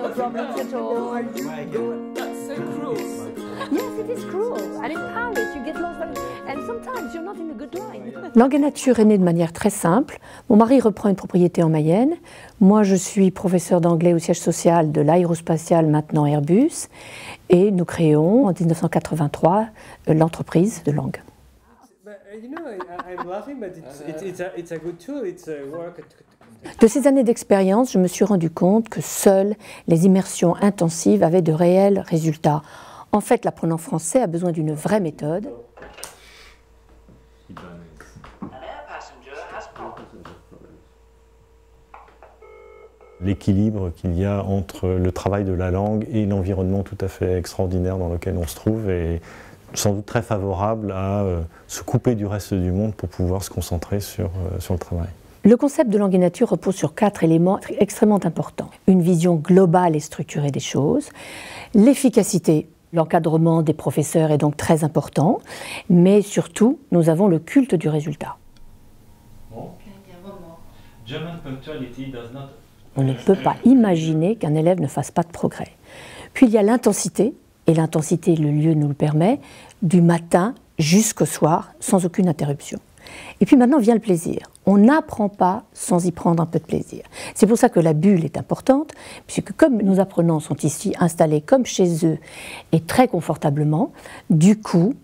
no problems at all. That's so cruel. Yes, it is cruel. And in Paris, you get lost, and sometimes you're not in a good line. Langue et Nature est née de manière très simple. Mon mari reprend une propriété en Mayenne. Moi, je suis professeur d'anglais au siège social de l'aérospatiale, maintenant Airbus. Et nous créons, en 1983, l'entreprise de langue. De ces années d'expérience, je me suis rendu compte que seules les immersions intensives avaient de réels résultats. En fait, l'apprenant français a besoin d'une vraie méthode. L'équilibre qu'il y a entre le travail de la langue et l'environnement tout à fait extraordinaire dans lequel on se trouve est sans doute très favorable à se couper du reste du monde pour pouvoir se concentrer sur le travail. Le concept de Langue et Nature repose sur 4 éléments extrêmement importants. Une vision globale et structurée des choses, l'efficacité. L'encadrement des professeurs est donc très important, mais surtout, nous avons le culte du résultat. On ne peut pas imaginer qu'un élève ne fasse pas de progrès. Puis il y a l'intensité, et l'intensité, le lieu nous le permet, du matin jusqu'au soir, sans aucune interruption. Et puis maintenant vient le plaisir. On n'apprend pas sans y prendre un peu de plaisir. C'est pour ça que la bulle est importante, puisque comme nos apprenants sont ici installés comme chez eux et très confortablement, du coup,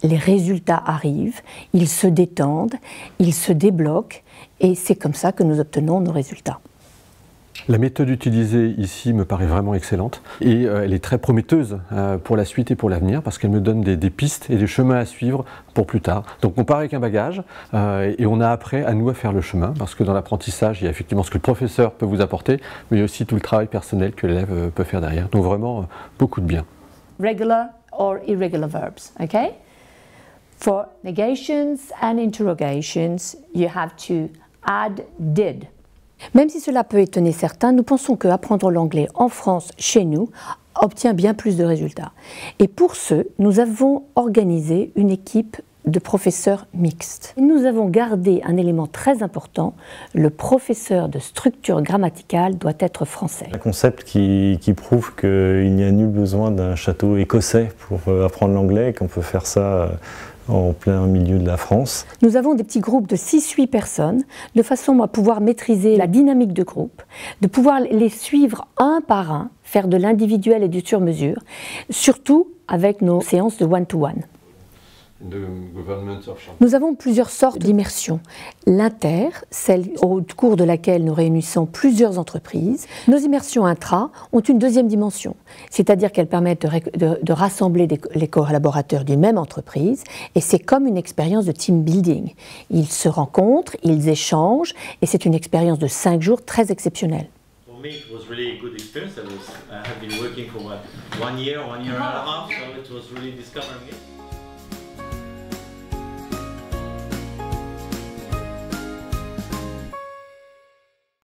les résultats arrivent, ils se détendent, ils se débloquent, et c'est comme ça que nous obtenons nos résultats. La méthode utilisée ici me paraît vraiment excellente et elle est très prometteuse pour la suite et pour l'avenir parce qu'elle me donne des pistes et des chemins à suivre pour plus tard. Donc on part avec un bagage et on a après à nous à faire le chemin parce que dans l'apprentissage il y a effectivement ce que le professeur peut vous apporter mais il y a aussi tout le travail personnel que l'élève peut faire derrière. Donc vraiment beaucoup de bien. Regular or irregular verbs, okay? For negations and interrogations, you have to add did. Même si cela peut étonner certains, nous pensons qu'apprendre l'anglais en France, chez nous, obtient bien plus de résultats. Et pour ce, nous avons organisé une équipe de professeurs mixtes. Nous avons gardé un élément très important, le professeur de structure grammaticale doit être français. Un concept qui prouve qu'il n'y a nul besoin d'un château écossais pour apprendre l'anglais, qu'on peut faire ça en plein milieu de la France. Nous avons des petits groupes de 6-8 personnes, de façon à pouvoir maîtriser la dynamique de groupe, de pouvoir les suivre un par un, faire de l'individuel et du sur-mesure, surtout avec nos séances de one-to-one. Nous avons plusieurs sortes d'immersions. L'inter, celle au cours de laquelle nous réunissons plusieurs entreprises. Nos immersions intra ont une deuxième dimension, c'est-à-dire qu'elles permettent de rassembler les collaborateurs d'une même entreprise et c'est comme une expérience de team building. Ils se rencontrent, ils échangent et c'est une expérience de 5 jours très exceptionnelle. For me, it was really a good experience. I have been working for 1 year and a half, so it was really discovering it.